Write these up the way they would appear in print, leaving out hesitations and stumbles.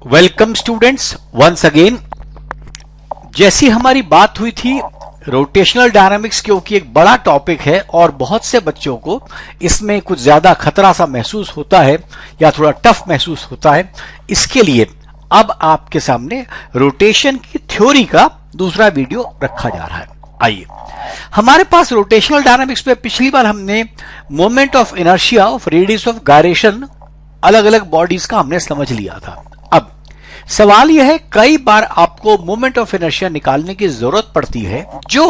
Welcome students once again. जैसी हमारी बात हुई थी रोटेशनल डायनामिक्स, क्योंकि एक बड़ा टॉपिक है और बहुत से बच्चों को इसमें कुछ ज्यादा खतरा सा महसूस होता है या थोड़ा टफ महसूस होता है, इसके लिए अब आपके सामने रोटेशन की थ्योरी का दूसरा वीडियो रखा जा रहा है। आइए, हमारे पास रोटेशनल डायनामिक्स में पिछली बार हमने moment of inertia of radius of gyration अलग अलग बॉडीज का हमने समझ लिया था। अब सवाल यह है, कई बार आपको मोमेंट ऑफ इनर्शिया निकालने की जरूरत पड़ती है जो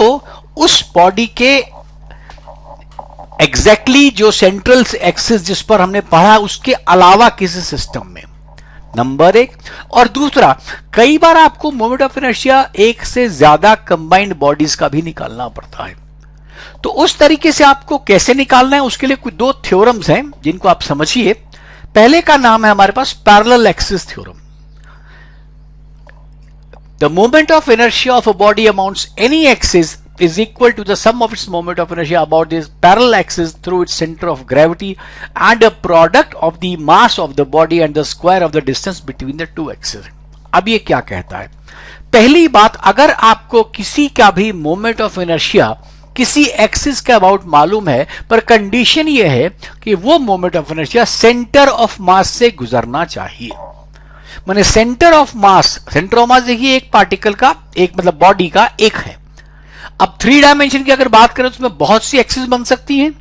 उस बॉडी के एग्जैक्टली जो सेंट्रल एक्सिस जिस पर हमने पढ़ा उसके अलावा किसी सिस्टम में, नंबर एक। और दूसरा, कई बार आपको मोमेंट ऑफ इनर्शिया एक से ज्यादा कंबाइंड बॉडीज का भी निकालना पड़ता है। तो उस तरीके से आपको कैसे निकालना है, उसके लिए कुछ दो थ्योरम्स हैं जिनको आप समझिए। पहले का नाम है हमारे पास parallel axis theorem. The moment of inertia of a body amounts any axis is equal to the sum of its moment of inertia about this parallel axis through its center of gravity and a product of the mass of the body and the square of the distance between the two axes। अब ये क्या कहता है? पहली बात, अगर आपको किसी का भी मोमेंट ऑफ इनर्शिया किसी एक्सिस के अबाउट मालूम है, पर कंडीशन ये है कि वो moment of inertia centre of मास से गुजरना चाहिए। माने सेंटर ऑफ मास देखिए एक पार्टिकल का, एक मतलब बॉडी का एक है। अब थ्री डायमेंशन की अगर बात करें तो उसमें बहुत सी एक्सिस बन सकती हैं।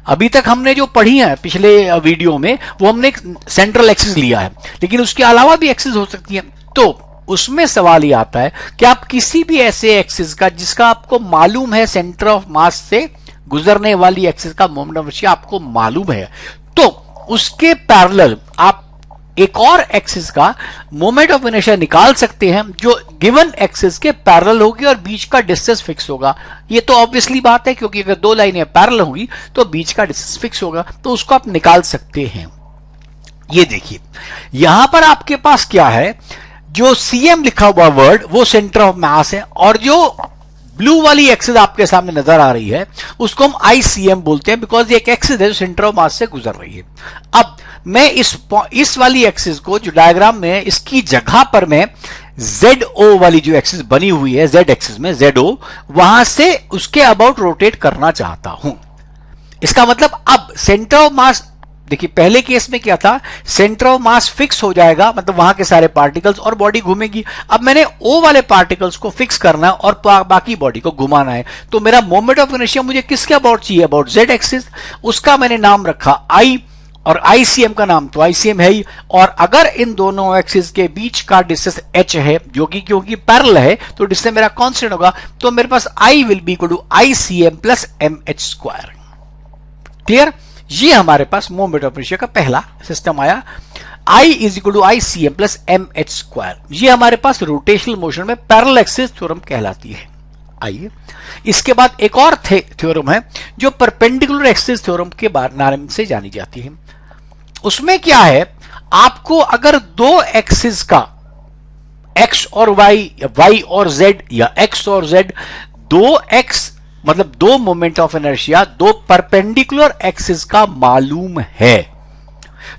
अभी तक हमने जो पढ़ी है पिछले वीडियो में वो हमने एक सेंट्रल एक्सिस लिया है, लेकिन उसके अलावा भी एक्सिस हो सकती है। तो उसमें सवाल ये आता है कि आप किसी भी ऐसे एक्सिस का जिसका आपको मालूम है सेंटर ऑफ मास से गुजरने वाली एक्सिस का मोमेंट ऑफ इनर्शिया आपको मालूम है, तो उसके पैरेलल आप एक और एक्सिस का मोमेंट ऑफ इनर्शिया निकाल सकते हैं जो गिवन एक्सिस के पैरेलल होगी और बीच का डिस्टेंस फिक्स होगा। ये तो ऑब्वियसली बात है, क्योंकि अगर दो लाइनें पैरेलल होंगी तो बीच का डिस्टेंस फिक्स होगा, तो उसको आप निकाल सकते हैं। ये देखिए यहां पर आपके पास क्या है, जो सीएम लिखा हुआ वर्ड वो सेंटर ऑफ मास है, और जो ब्लू वाली एक्सिस आपके सामने नजर आ रही है उसको हम आईसीएम बोलते हैं, बिकॉज ये एक एक्सिस है जो सेंटर ऑफ मास से गुजर रही है। अब मैं इस वाली एक्सिस को जो डायग्राम में है इसकी जगह पर मैं ZO वाली जो एक्सिस बनी हुई है, Z एक्सिस में ZO, वहां से उसके अबाउट रोटेट करना चाहता हूं। इसका मतलब अब सेंटर ऑफ मास, देखिए पहले केस में क्या था, सेंटर ऑफ मास फिक्स हो जाएगा, मतलब वहां के सारे पार्टिकल्स और बॉडी घूमेगी। अब मैंने O वाले पार्टिकल्स को फिक्स करना है और बाकी बॉडी को घुमाना है, तो मेरा मोमेंट ऑफ इनर्शिया मुझे किसके अबाउट चाहिए, अबाउट Z एक्सिस। उसका मैंने नाम रखा I, और आईसीएम का नाम तो आईसीएम है ही। और अगर इन दोनों एक्सिस के बीच का डिस्टेंस h है, जो कि क्योंकि पैरेलल है तो डिस्टेंस मेरा कांस्टेंट होगा, तो मेरे पास I will be equal to ICM plus mh square. Clear? ये हमारे पास मोमेंट ऑफ इनर्शिया का पहला सिस्टम आया, I is equal to ICM plus mh square. ये हमारे पास रोटेशनल मोशन में पैरेलल एक्सिस थ्योरम कहलाती है। आइए, इसके बाद एक और थ्योरम है जो परपेंडिकुलर एक्सिस थ्योरम के नाम से जानी जाती है। उसमें क्या है, आपको अगर दो एक्सिस का x और y और z, या x और z, दो x मतलब दो मोमेंट ऑफ इनर्शिया दो परपेंडिकुलर एक्सिस का मालूम है,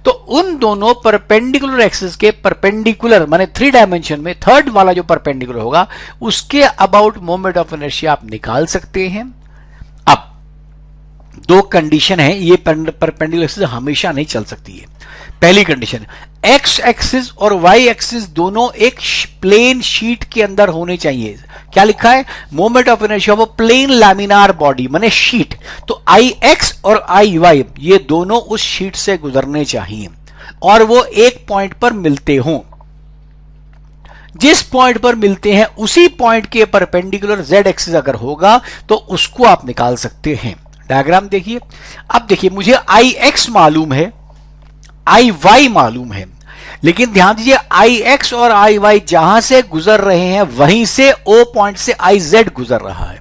तो उन दोनों परपेंडिकुलर एक्सिस के परपेंडिकुलर माने थ्री डायमेंशन में थर्ड वाला जो परपेंडिकुलर होगा उसके अबाउट मोमेंट ऑफ इनर्शिया आप निकाल सकते हैं। अब दो कंडीशन है, ये परपेंडिकुलर एक्सिस हमेशा नहीं चल सकती है। पहली कंडीशन, एक्स एक्सिस और वाई एक्सिस दोनों एक प्लेन शीट के अंदर होने चाहिए। क्या लिखा है, moment of inertia of plane laminar body माने शीट, तो आई एक्स और आई वाई ये दोनों उस शीट से गुजरने चाहिए और वो एक पॉइंट पर मिलते हों। जिस पॉइंट पर मिलते हैं उसी पॉइंट के परपेंडिकुलर जेड एक्सिस अगर होगा तो उसको आप निकाल सकते हैं। डायग्राम देखिए। अब देखिए, मुझे आई एक्स मालूम है, आई वाई मालूम है, लेकिन ध्यान दीजिए आई एक्स और आई वाई जहां से गुजर रहे हैं वहीं से O पॉइंट से आई जेड गुजर रहा है।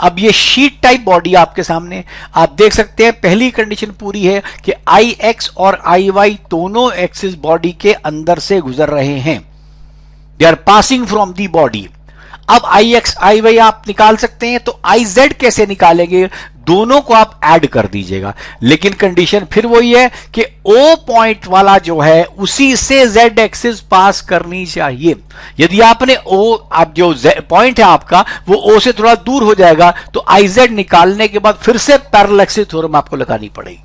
अब ये शीट टाइप बॉडी आपके सामने, आप देख सकते हैं पहली कंडीशन पूरी है कि आई एक्स और आई वाई दोनों एक्सिस बॉडी के अंदर से गुजर रहे हैं, they are passing from the body. अब आई एक्स आई वाई आप निकाल सकते हैं, तो आई जेड कैसे निकालेंगे, दोनों को आप ऐड कर दीजिएगा। लेकिन कंडीशन फिर वही है कि O पॉइंट वाला जो है उसी से Z एक्सिस पास करनी चाहिए। यदि आपने आप जो पॉइंट है आपका वो O से थोड़ा दूर हो जाएगा तो IZ निकालने के बाद फिर से पैरेलल एक्सिस थ्योरम आपको लगानी पड़ेगी।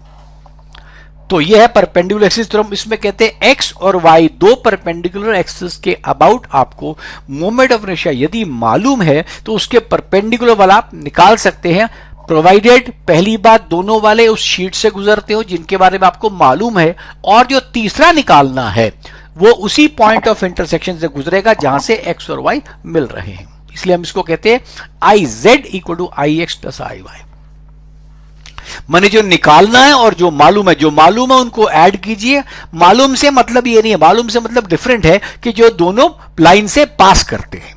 तो यह है परपेंडिकुलर एक्सिस थ्योरम। इसमें कहते हैं एक्स और वाई दो परपेंडिकुलर एक्सिस के अबाउट आपको मोमेंट ऑफ इनर्शिया यदि मालूम है तो उसके परपेंडिकुलर वाला आप निकाल सकते हैं, प्रोवाइडेड पहली बात दोनों वाले उस शीट से गुजरते हो जिनके बारे में आपको मालूम है, और जो तीसरा निकालना है वो उसी पॉइंट ऑफ इंटरसेक्शन से गुजरेगा जहां से एक्स और वाई मिल रहे हैं। इसलिए हम इसको कहते हैं I Z equal to I X plus I Y. माने जो निकालना है और जो मालूम है उनको ऐड कीजिए। मालूम से मतलब ये नहीं है, मालूम से मतलब डिफरेंट है कि जो दोनों लाइन से पास करते हैं,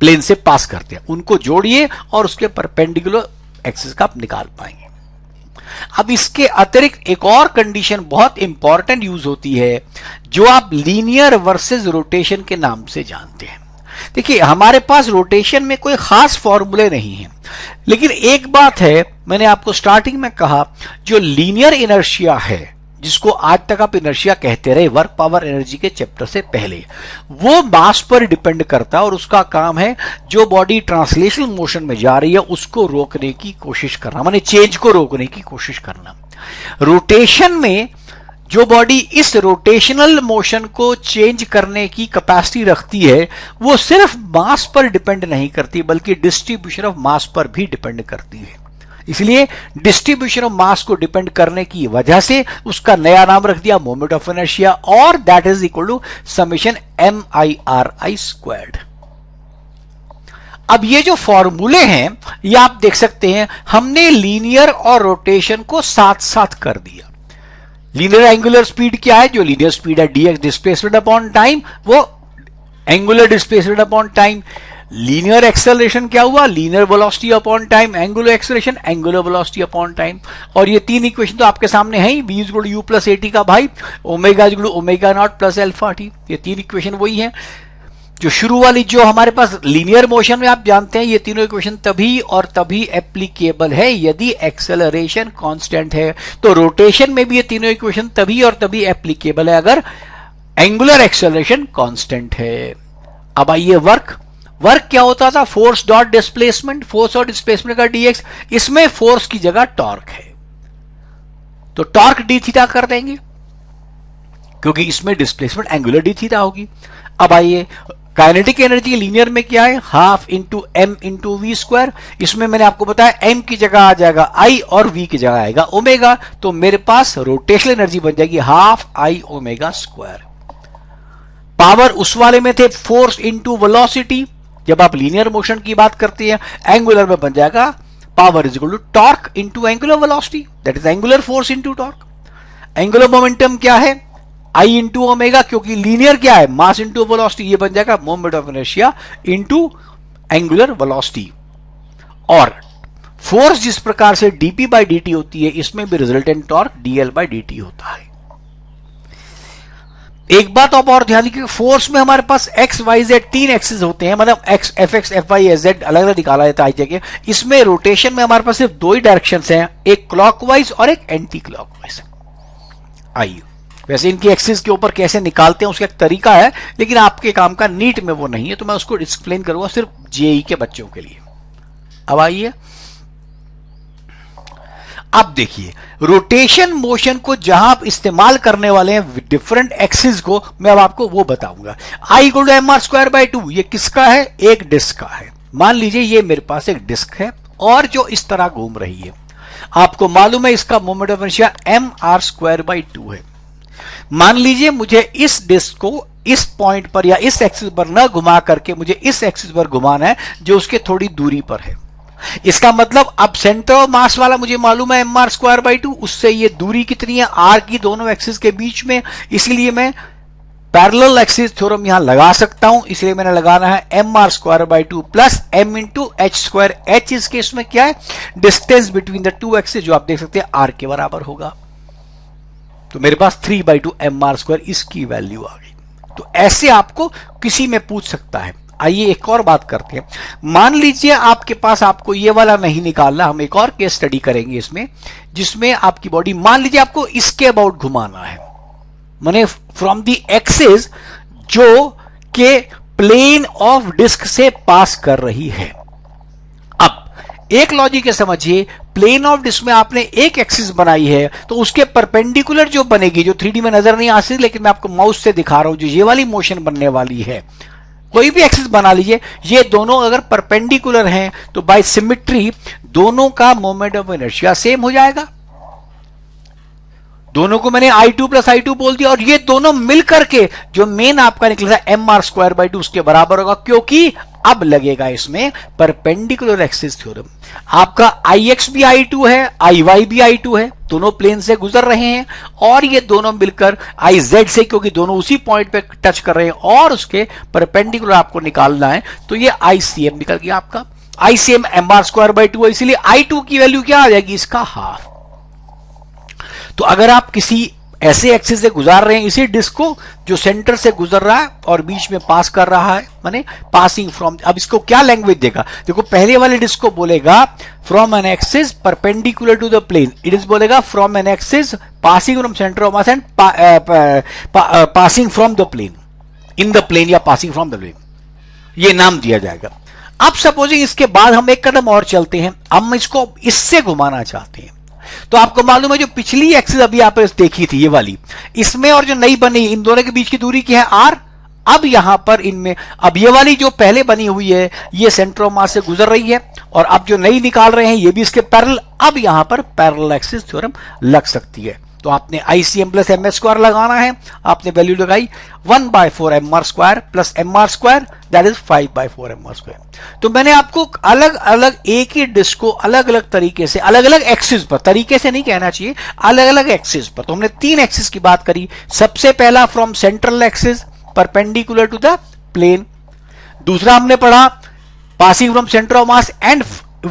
प्लेन से पास करते हैं, उनको जोड़िए और उसके परपेंडिकुलर एक्सिस का आप निकाल पाएंगे। अब इसके अतिरिक्त एक और कंडीशन बहुत इंपॉर्टेंट यूज होती है जो आप लीनियर वर्सेस रोटेशन के नाम से जानते हैं। देखिए हमारे पास रोटेशन में कोई खास फॉर्मूले नहीं है, लेकिन एक बात है, मैंने आपको स्टार्टिंग में कहा जो लीनियर इनर्शिया है जिसको आज तक आप इनर्शिया कहते रहे वर्क पावर एनर्जी के चैप्टर से पहले, वो मास पर डिपेंड करता है और उसका काम है जो बॉडी ट्रांसलेशनल मोशन में जा रही है उसको रोकने की कोशिश करना, माने चेंज को रोकने की कोशिश करना। रोटेशन में जो बॉडी इस रोटेशनल मोशन को चेंज करने की कैपेसिटी रखती है वो सिर्फ मास पर डिपेंड नहीं करती बल्कि डिस्ट्रीब्यूशन ऑफ मास पर भी डिपेंड करती है। इसलिए डिस्ट्रीब्यूशन ऑफ मास को डिपेंड करने की वजह से उसका नया नाम रख दिया मोमेंट ऑफ इनर्शिया, और that is equal to summation MIRI squared. अब ये जो फॉर्मूले हैं ये आप देख सकते हैं, हमने लीनियर और रोटेशन को साथ साथ कर दिया। लीनियर एंगुलर स्पीड क्या है, जो लीनियर स्पीड है dx डिस्प्लेसमेंट अपॉन टाइम, वो angular displacement upon time. Linear acceleration क्या हुआ, linear velocity upon time. Angular acceleration angular velocity upon time. और ये तीन इक्वेशन तो आपके सामने है ही, v equal to u plus at का भाई, omega equal to omega naught plus alpha t। ये तीन इक्वेशन वही है जो शुरू वाली जो हमारे पास लीनियर मोशन में आप जानते हैं। ये तीनों इक्वेशन तभी और तभी एप्लीकेबल है यदि एक्सेलरेशन कांस्टेंट है, तो रोटेशन में भी ये तीनों इक्वेशन तभी और तभी एप्लीकेबल है अगर एंगुलर एक्सेलरेशन कांस्टेंट है। अब आइए वर्क क्या होता था, फोर्स डॉट डिस्प्लेसमेंट, फोर्स और डिस्प्लेसमेंट का dx, इसमें फोर्स की जगह टॉर्क है तो टॉर्क डी थीटा कर देंगे क्योंकि इसमें डिस्प्लेसमेंट एंगुलर डी थीटा होगी। अब आइए काइनेटिक एनर्जी लीनियर में क्या है, half into M into V square. इसमें मैंने आपको बताया एम की जगह आ जाएगा आई और वी की जगह आएगा ओमेगा, तो मेरे पास रोटेशनल एनर्जी बन जाएगी half I omega square. Power उस वाले में थे फोर्स इंटू वेलोसिटी, जब आप लीनियर मोशन की बात करते हैं एंगुलर में बन जाएगा power is equal to torque into angular velocity, that is angular force into torque. Angular momentum क्या है, आई इंटू ओमेगा, क्योंकि लीनियर क्या है मास इंटू वेलोसिटी, ये बन जाएगा moment of inertia into angular velocity. और फोर्स जिस प्रकार से dp बाई dt होती है इसमें भी resultant torque dl by dt होता है। एक बात आप और ध्यान रखिए, फोर्स में हमारे पास x y z तीन एक्सिस होते हैं, मतलब x fx fy z अलग अलग निकाला जाता है जगह। इसमें रोटेशन में हमारे पास सिर्फ दो ही डायरेक्शंस हैं, एक क्लॉकवाइज और एक एंटी क्लॉकवाइज। आइए वैसे इनकी एक्सिस के ऊपर कैसे निकालते हैं उसका एक तरीका है, लेकिन आपके काम का नीट में वो नहीं है, तो मैं उसको एक्सप्लेन करूंगा सिर्फ जेई के बच्चों के लिए। अब आइए अब देखिए रोटेशन मोशन को जहां आप इस्तेमाल करने वाले हैं डिफरेंट एक्सिस को, मैं अब आपको वो बताऊंगा। I equal to M R square by 2, ये किसका है, एक डिस्क का है। मान लीजिए ये मेरे पास एक डिस्क है और जो इस तरह घूम रही है, आपको मालूम है इसका moment of inertia M R square by 2 है। मान लीजिए मुझे इस डिस्क को इस पॉइंट पर या इस एक्सिस पर न घुमा करके मुझे इस एक्सिस पर घुमाना है जो उसके थोड़ी दूरी पर है। इसका मतलब अब सेंटर ऑफ मास वाला मुझे मालूम है एम आर स्क्वायर बाई 2, उससे ये दूरी कितनी है आर की दोनों एक्सिस के बीच में, इसलिए मैं पैरेलल एक्सिस थ्योरम यहां लगा सकता हूं। इसलिए मैंने लगाना है M R square by 2 plus M into H square. H इस केस में क्या है, distance between the two axis, जो आप देख सकते हैं आर के बराबर होगा। तो मेरे पास 3/2 एम आर स्क्वायर इसकी वैल्यू आ गई। तो ऐसे आपको किसी में पूछ सकता है, आइए एक और बात करते हैं। मान लीजिए आपके पास, आपको ये वाला नहीं निकालना, हम एक और केस स्टडी करेंगे इसमें, जिसमें आपकी बॉडी मान लीजिए आपको इसके अबाउट घुमाना है, माने फ्रॉम द एक्सिस जो के प्लेन ऑफ डिस्क से पास कर रही है। अब एक लॉजिक समझिए, प्लेन ऑफ डिस्क में आपने एक एक्सिस बनाई है, तो उसके परपेंडिकुलर जो बनेगी, जो 3D में नजर नहीं आ सकती, लेकिन मैं आपको माउस से दिखा रहा हूं, जो ये वाली मोशन बनने वाली है, कोई भी एक्सिस बना लीजिए, ये दोनों अगर परपेंडिकुलर हैं तो बाय सिमेट्री दोनों का मोमेंट ऑफ इनर्शिया सेम हो जाएगा। दोनों को मैंने I2 प्लस I2 बोल दिया, और ये दोनों मिलकर के जो मेन आपका निकला था mr²/2 उसके बराबर होगा, क्योंकि अब लगेगा इसमें परपेंडिकुलर एक्सिस थ्योरम। आपका Ix भी I2 है, Iy भी I2 है, दोनों प्लेन से गुजर रहे हैं, और ये दोनों मिलकर Iz से, क्योंकि दोनों उसी पॉइंट पे टच कर रहे हैं और उसके परपेंडिकुलर आपको निकालना है, तो ये ICM निकल गया आपका। ICM mr²/2 है, इसलिए I2 की वैल्यू क्या आ जाएगी, इसका हाफ। तो अगर आप किसी ऐसे एक्सिस से गुजार रहे हैं इसी डिस्क को, जो सेंटर से गुजर रहा है और बीच में पास कर रहा है, माने पासिंग फ्रॉम, अब इसको क्या लैंग्वेज देगा, देखो पहले वाले डिस्क को बोलेगा from an axis perpendicular to the plane, it is बोलेगा from an axis passing from centre of mass and passing from the plane, in the plane या पासिंग फ्रॉम द प्लेन, ये नाम दिया जाएगा। अब सपोजिंग इसके बाद हम एक कदम और चलते हैं, हम इसको इससे घुमाना चाहते हैं, तो आपको मालूम है जो पिछली एक्सिस अभी आपने देखी थी ये वाली, इसमें और जो नई बनी, इन दोनों के बीच की दूरी क्या है, r। अब यहां पर इनमें, अब ये वाली जो पहले बनी हुई है ये सेंटर ऑफ मास से गुजर रही है, और अब जो नई निकाल रहे हैं ये भी इसके पैरेलल, अब यहां पर पैरेलल एक्सिस थ्योरम लग सकती है। तो आपने ICM प्लस MS² लगाना है, आपने वैल्यू लगाई 1/4 mr² plus mr², that is 5/4 mr²। तो मैंने आपको अलग अलग एक ही डिस्क को अलग अलग तरीके से, अलग अलग एक्सिस पर, तरीके से नहीं कहना चाहिए, अलग अलग एक्सिस पर, तो हमने 3 एक्सिस की बात करी। सबसे पहला from central axis perpendicular to the plane, दूसरा हमने पढ़ा passing from centre of mass and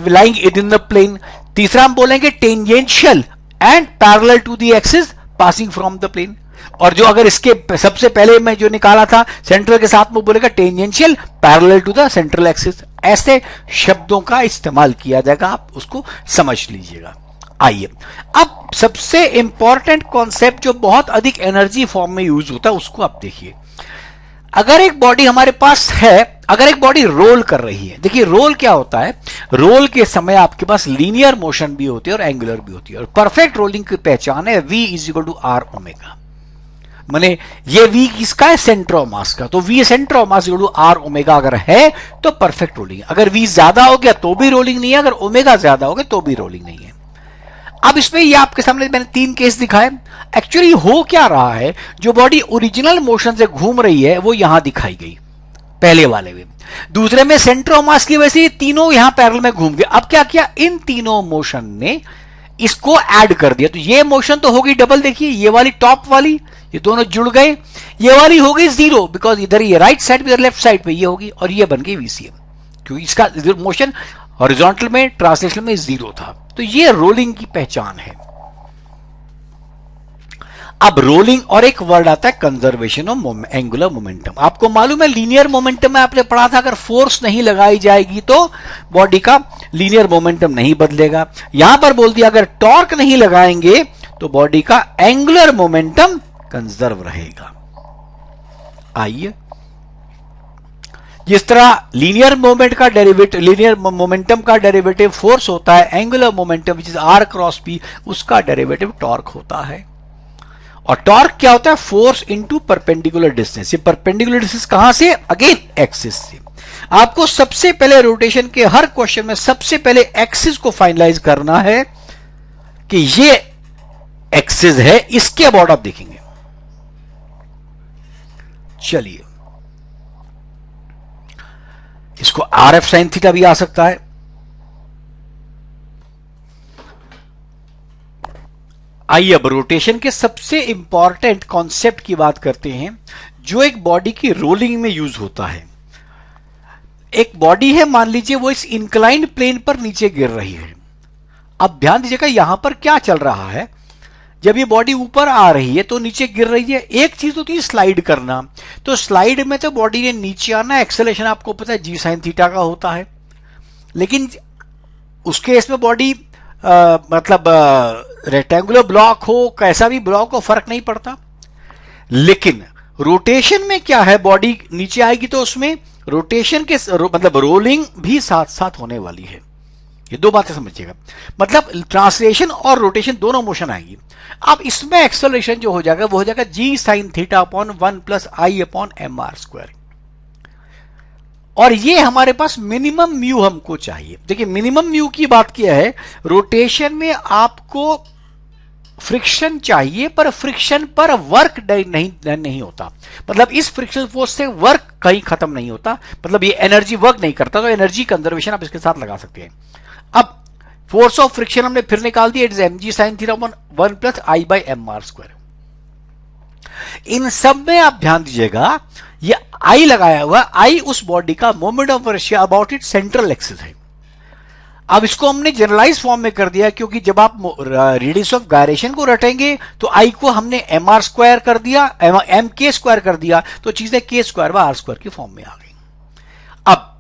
lying it in the plane, तीसरा हम बोलेंगे tangential and parallel to the axis passing from the plane, और जो अगर इसके सबसे पहले मैं जो निकाला था सेंट्रल के साथ में बोलेगा tangential parallel to the central axis. ऐसे शब्दों का इस्तेमाल किया जाएगा, आप उसको समझ लीजिएगा। आइए अब सबसे इंपॉर्टेंट कॉन्सेप्ट जो बहुत अधिक एनर्जी फॉर्म में यूज होता है उसको आप देखिए। अगर एक बॉडी हमारे पास है, अगर एक बॉडी रोल कर रही है, देखिए रोल क्या होता है, रोल के समय आपके पास लीनियर मोशन भी होती है और एंगुलर भी होती है, और परफेक्ट रोलिंग की पहचान है V = R ओमेगा, माने ये V किसका है, सेंटर ऑफ मास का, तो V centre of mass = R omega अगर है तो परफेक्ट रोलिंग। अगर V ज्यादा हो गया तो भी रोलिंग नहीं है, अगर ओमेगा ज्यादा हो गया तो भी रोलिंग नहीं है। अब इसमें ये आपके सामने मैंने 3 केस दिखाए। एक्चुअली हो क्या रहा है, जो बॉडी ओरिजिनल मोशन से घूम रही है वो यहां दिखाई गई पहले वाले में, दूसरे में सेंटर ऑफ मास की वजह से ये तीनों यहां पैरेलल में घूम गए। अब क्या किया, इन तीनों मोशन ने इसको ऐड कर दिया, तो ये मोशन तो होगी डबल, देखिए ये वाली टॉप वाली, ये दोनों जुड़ गए, ये वाली हो गई 0, बिकॉज इधर ये राइट साइड पे इधर लेफ्ट साइड पे ये होगी, और ये बन गई VCM, क्योंकि इसका मोशन हॉरिजॉन्टल में ट्रांसलेशन में 0 था। तो ये रोलिंग की पहचान है। अब रोलिंग और एक वर्ड आता है कंजर्वेशन ऑफ एंगुलर मोमेंटम। आपको मालूम है लीनियर मोमेंटम में आपने पढ़ा था, अगर फोर्स नहीं लगाई जाएगी तो बॉडी का लीनियर मोमेंटम नहीं बदलेगा। यहां पर बोल दिया अगर टॉर्क नहीं लगाएंगे तो बॉडी का एंगुलर मोमेंटम कंजर्व रहेगा। आइए, जिस तरह लीनियर मोमेंट का डेरिवेटिव, लीनियर मोमेंटम का डेरिवेटिव फोर्स होता है, angular momentum which is R cross P, उसका डेरिवेटिव टॉर्क होता है। और टॉर्क क्या होता है, फोर्स इनटू परपेंडिकुलर डिस्टेंस। ये परपेंडिकुलर डिस्टेंस कहां से, अगेन एक्सिस से। आपको सबसे पहले रोटेशन के हर क्वेश्चन में सबसे पहले एक्सिस को फाइनलाइज करना है कि ये एक्सिस है, इसके अबाउट आप देखेंगे। चलिए, इसको RF साइन थीटा भी आ सकता है। आइए अब रोटेशन के सबसे इंपॉर्टेंट कॉन्सेप्ट की बात करते हैं जो एक बॉडी की रोलिंग में यूज होता है। एक बॉडी है, मान लीजिए वो इस इंक्लाइंड प्लेन पर नीचे गिर रही है। अब ध्यान दीजिएगा यहां पर क्या चल रहा है, जब ये बॉडी ऊपर आ रही है तो नीचे गिर रही है। एक चीज होती है स्लाइड करना, तो स्लाइड में तो बॉडी ने नीचे आना, एक्सेलरेशन आपको पता है जी साइन थीटा का होता है, लेकिन उसके इसमें बॉडी मतलब रेक्टेंगुलर ब्लॉक हो, कैसा भी ब्लॉक हो, फर्क नहीं पड़ता। लेकिन रोटेशन में क्या है, बॉडी नीचे आएगी तो उसमें रोटेशन के मतलब रोलिंग भी साथ साथ होने वाली है। ये दो बातें समझिएगा, मतलब ट्रांसलेशन और रोटेशन दोनों मोशन आएंगी। अब इसमें एक्सेलरेशन जो हो जाएगा वो हो जाएगा जी साइन थीटा अपॉन 1 प्लस आई अपॉन एम आर स्क्वायर। और ये हमारे पास मिनिमम म्यू हमको चाहिए। देखिए मिनिमम म्यू की बात किया है, रोटेशन में आपको फ्रिक्शन चाहिए, पर फ्रिक्शन पर वर्क नहीं होता, मतलब इस फ्रिक्शन फोर्स से वर्क कहीं खत्म नहीं होता, मतलब ये एनर्जी वर्क नहीं करता, तो एनर्जी कंजर्वेशन आप इसके साथ लगा सकते हैं। अब फोर्स ऑफ फ्रिक्शन हमने फिर निकाल दिया, it is M G sine theta upon 1 plus I by M R square. इन सब में आप ध्यान दीजिएगा, ये आई लगाया हुआ, आई उस बॉडी का moment of inertia about it central axis है। अब इसको हमने जनरलाइज फॉर्म में कर दिया, क्योंकि जब आप रेडियस ऑफ गायरेशन को रटेंगे तो आई को हमने एम आर स्क्वायर कर दिया, एम के स्क्वायर कर दिया, तो चीजें के स्क्वायर व आर स्क्वायर की फॉर्म में आ गई। अब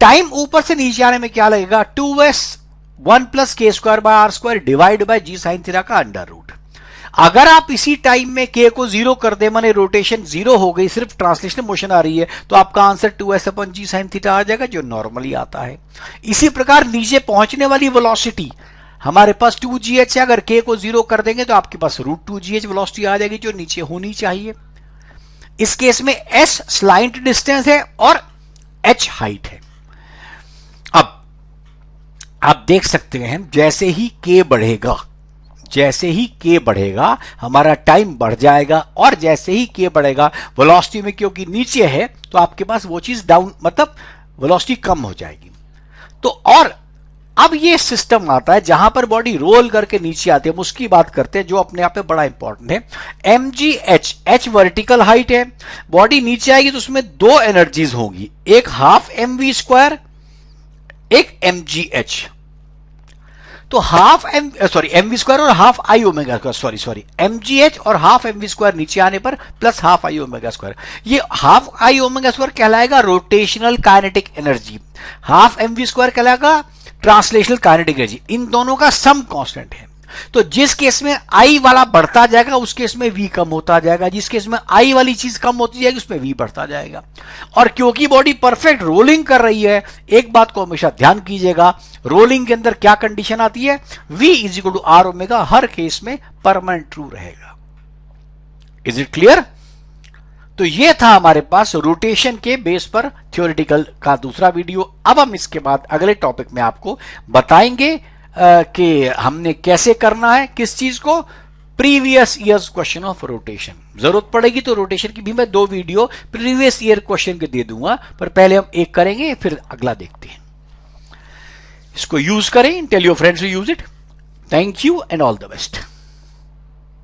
टाइम ऊपर से नीचे आने में क्या लगेगा, 2s 1 plus K square by R square divide by G sine theta का अंडर रूट। अगर आप इसी टाइम में के को जीरो कर दे, माने रोटेशन जीरो हो गई, सिर्फ ट्रांसलेशनल मोशन आ रही है, तो आपका आंसर 2s अपन जी साइन थीटा आ जाएगा, जो नॉर्मली आता है। इसी प्रकार नीचे पहुंचने वाली वेलोसिटी हमारे पास 2gh है, अगर के को जीरो कर देंगे तो आपके पास √2gh वेलोसिटी आ जाएगी, जो नीचे होनी चाहिए। इस केस में s स्लाइट डिस्टेंस है और h हाइट है। अब आप देख सकते हैं जैसे ही k बढ़ेगा, जैसे ही k बढ़ेगा हमारा टाइम बढ़ जाएगा, और जैसे ही k बढ़ेगा वेलोसिटी में क्योंकि नीचे है तो आपके पास वो चीज डाउन, मतलब वेलोसिटी कम हो जाएगी। तो और अब ये सिस्टम आता है जहां पर बॉडी रोल करके नीचे आती है, हम उसकी बात करते हैं, जो अपने आप में बड़ा इंपॉर्टेंट है। mgh, h वर्टिकल हाइट है, बॉडी नीचे आएगी तो उसमें दो एनर्जीज होंगी, एक हाफ mv स्क्वायर, एक mgh। तो हाफ mv स्क्वायर और half I omega square, sorry mgh और हाफ mv स्क्वायर नीचे आने पर plus half I omega square. ये हाफ आई ओमेगा स्क्वायर कहलाएगा rotational kinetic energy, half mv square कहलाएगा ट्रांसलेशनल काइनेटिक एनर्जी। इन दोनों का सम कांस्टेंट है, तो जिस केस में आई वाला बढ़ता जाएगा उस केस में वी कम होता जाएगा, जिस केस में आई वाली चीज कम होती जाएगी उसमें वी बढ़ता जाएगा। और क्योंकि बॉडी परफेक्ट रोलिंग कर रही है, एक बात को हमेशा ध्यान कीजिएगा, रोलिंग के अंदर क्या कंडीशन आती है, v is equal to R omega हर केस में परमानेंट ट्रू रहेगा। Is it clear? तो ये था हमारे पास रोटेशन के बेस पर थ्योरेटिकल का दूसरा वीडियो। अब हम इसके बाद अगले टॉपिक में आपको बताएंगे कि हमने कैसे करना है किस चीज को, previous years question of rotation. जरूरत पड़ेगी तो रोटेशन की भी मैं 2 वीडियो प्रीवियस ईयर क्वेश्चन के दे दूंगा, पर पहले हम एक करेंगे फिर अगला देखते हैं। इसको यूज करें, tell your friends to use it. Thank you and all the best.